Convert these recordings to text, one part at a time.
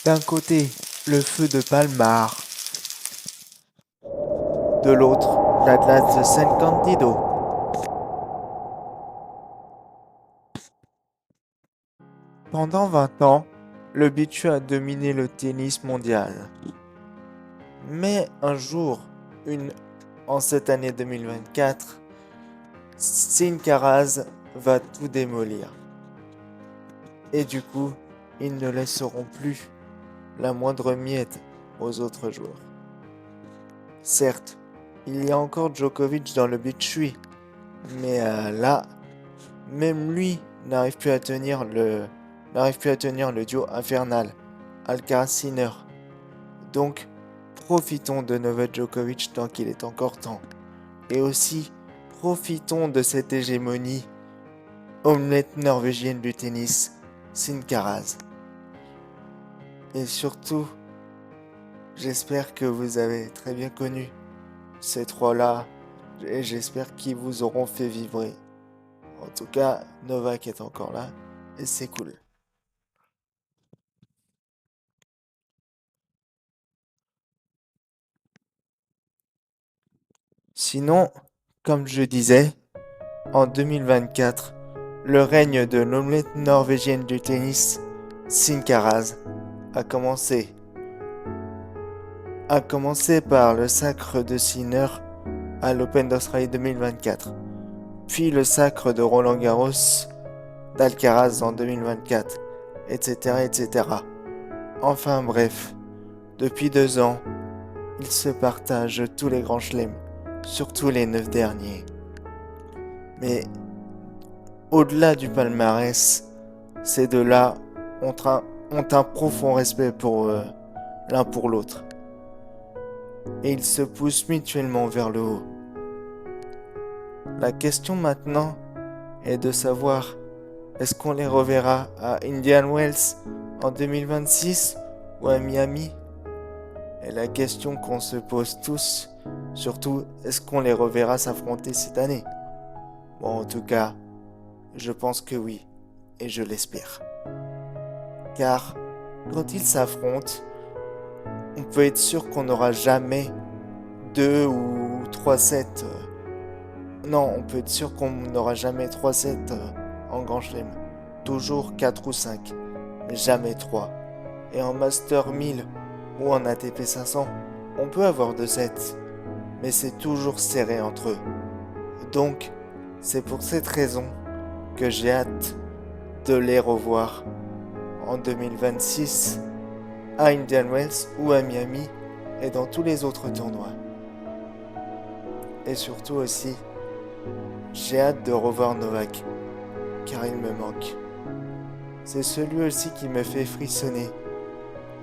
D'un côté, le feu de Palmar, de l'autre, l'Atlas de San Candido. Pendant 20 ans, le bitu a dominé le tennis mondial. Mais un jour, en cette année 2024, Sin Caraz va tout démolir. Et du coup, ils ne laisseront plus la moindre miette aux autres joueurs. Certes, il y a encore Djokovic dans le bitchui, mais là, même lui n'arrive plus à tenir le duo infernal Alcaraz-Sinner. Donc, profitons de Novak Djokovic tant qu'il est encore temps. Et aussi, profitons de cette hégémonie omelette norvégienne du tennis, Sin Caraz. Et surtout, j'espère que vous avez très bien connu ces trois-là et j'espère qu'ils vous auront fait vibrer. En tout cas, Novak est encore là et c'est cool. Sinon, comme je disais, en 2024, le règne de l'omelette norvégienne du tennis, Sin Caraz, a commencé. A commencé par le sacre de Sinner à l'Open d'Australie 2024, puis le sacre de Roland Garros d'Alcaraz en 2024, etc., etc. Enfin bref, depuis 2 ans, ils se partagent tous les grands chelems, surtout les 9 derniers. Mais au-delà du palmarès, ces deux-là ont un profond respect pour l'un pour l'autre. Et ils se poussent mutuellement vers le haut. La question maintenant est de savoir est-ce qu'on les reverra à Indian Wells en 2026 ou à Miami? Et la question qu'on se pose tous, surtout, est-ce qu'on les reverra s'affronter cette année? Bon, en tout cas, je pense que oui, et je l'espère. Car quand ils s'affrontent, on peut être sûr qu'on n'aura jamais 2 ou 3 sets. Non, on peut être sûr qu'on n'aura jamais 3 sets en Grand Chelem. Toujours 4 ou 5, mais jamais 3. Et en Master 1000 ou en ATP 500, on peut avoir 2 sets, mais c'est toujours serré entre eux. Donc, c'est pour cette raison que j'ai hâte de les revoir en 2026 à Indian Wells ou à Miami et dans tous les autres tournois. Et surtout aussi, j'ai hâte de revoir Novak, car il me manque. C'est celui aussi qui me fait frissonner,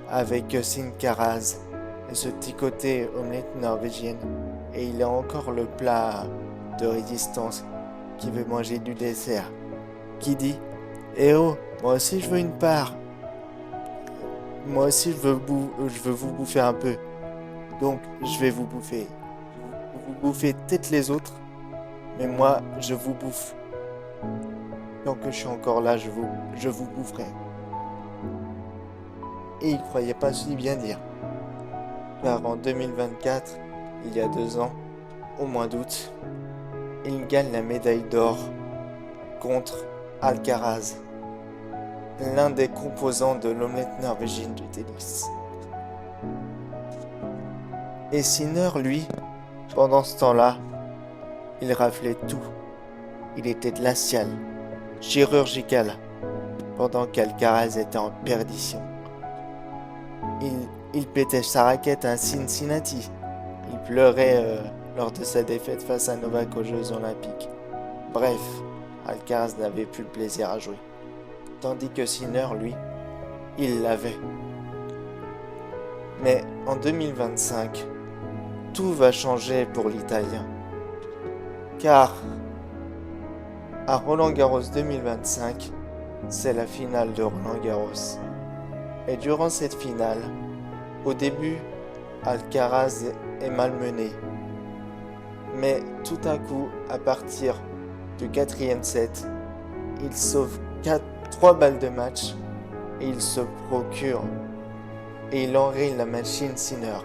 avec Sin Caraz et ce petit côté omelette norvégienne. Et il a encore le plat de résistance qui veut manger du dessert, qui dit Eh oh, moi aussi je veux une part. Moi aussi je veux vous bouffer un peu. Donc je vais vous bouffer. Vous bouffez peut-être les autres, mais moi je vous bouffe. Tant que je suis encore là, je vous boufferai. Et il croyait pas si bien dire. Car en 2024, il y a 2 ans, au mois d'août, il gagne la médaille d'or contre Alcaraz, l'un des composants de l'omelette norvégienne du tennis. Et Sinner, lui, pendant ce temps-là, il raflait tout. Il était glacial, chirurgical, pendant qu'Alcaraz était en perdition. Il pétait sa raquette à Cincinnati. Il pleurait lors de sa défaite face à Novak aux Jeux Olympiques. Bref, Alcaraz n'avait plus le plaisir à jouer. Tandis que Sinner, lui, il l'avait. Mais en 2025, tout va changer pour l'Italien. Car à Roland Garros 2025, c'est la finale de Roland Garros. Et durant cette finale, au début, Alcaraz est malmené. Mais tout à coup, à partir du 4e set, il sauve 3 balles de match et il se procure et il enraye la machine Sinner.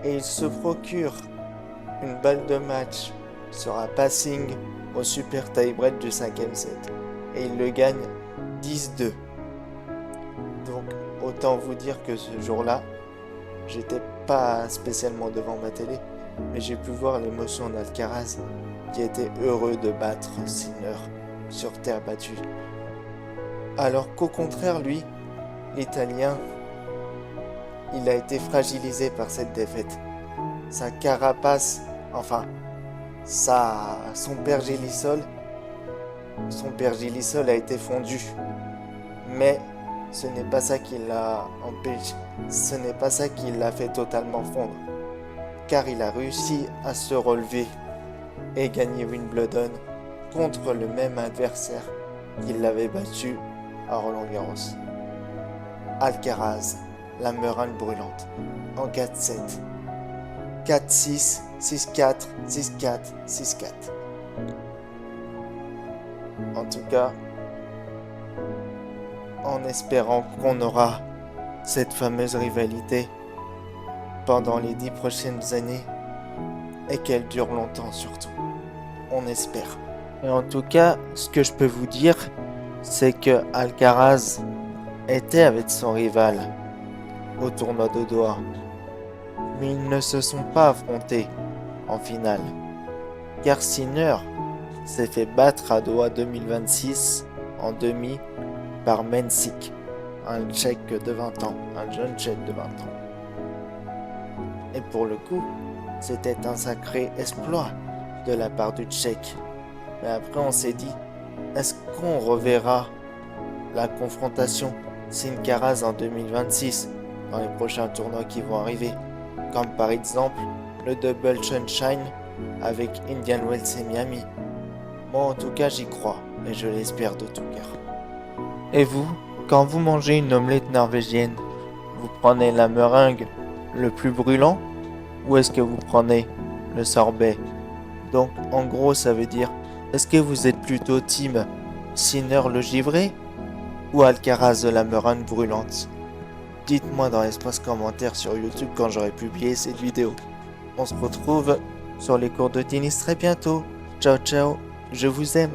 Et il se procure une balle de match sur un passing au super tie-break du 5e set. Et il le gagne 10-2. Donc autant vous dire que ce jour-là, j'étais pas spécialement devant ma télé, mais j'ai pu voir l'émotion d'Alcaraz qui était heureux de battre Sinner sur terre battue. Alors qu'au contraire, lui, l'Italien, il a été fragilisé par cette défaite. Sa carapace, enfin, son pergélisol a été fondu. Mais ce n'est pas ça qui l'a empêché, ce n'est pas ça qui l'a fait totalement fondre. Car il a réussi à se relever et gagner Wimbledon contre le même adversaire qui l'avait battu à Roland-Garros. Alcaraz, la meringue brûlante, en 4-7. 4-6, 6-4, 6-4, 6-4. En tout cas, en espérant qu'on aura cette fameuse rivalité pendant les 10 prochaines années et qu'elle dure longtemps surtout. On espère. Et en tout cas, ce que je peux vous dire, c'est que Alcaraz était avec son rival au tournoi de Doha. Mais ils ne se sont pas affrontés en finale. Car Sinner s'est fait battre à Doha 2026 en demi par Mensik, un Tchèque de 20 ans, un jeune Tchèque de 20 ans. Et pour le coup, c'était un sacré exploit de la part du Tchèque. Mais après on s'est dit, est-ce qu'on reverra la confrontation Sinner-Alcaraz en 2026 dans les prochains tournois qui vont arriver, comme par exemple le Double Sunshine avec Indian Wells et Miami. Moi en tout cas j'y crois et je l'espère de tout cœur. Et vous, quand vous mangez une omelette norvégienne, vous prenez la meringue le plus brûlant ou est-ce que vous prenez le sorbet? Donc en gros ça veut dire, est-ce que vous êtes plutôt team Sinner le givré ou Alcaraz de la meringue brûlante? Dites-moi dans l'espace commentaire sur YouTube quand j'aurai publié cette vidéo. On se retrouve sur les cours de tennis très bientôt. Ciao ciao, je vous aime.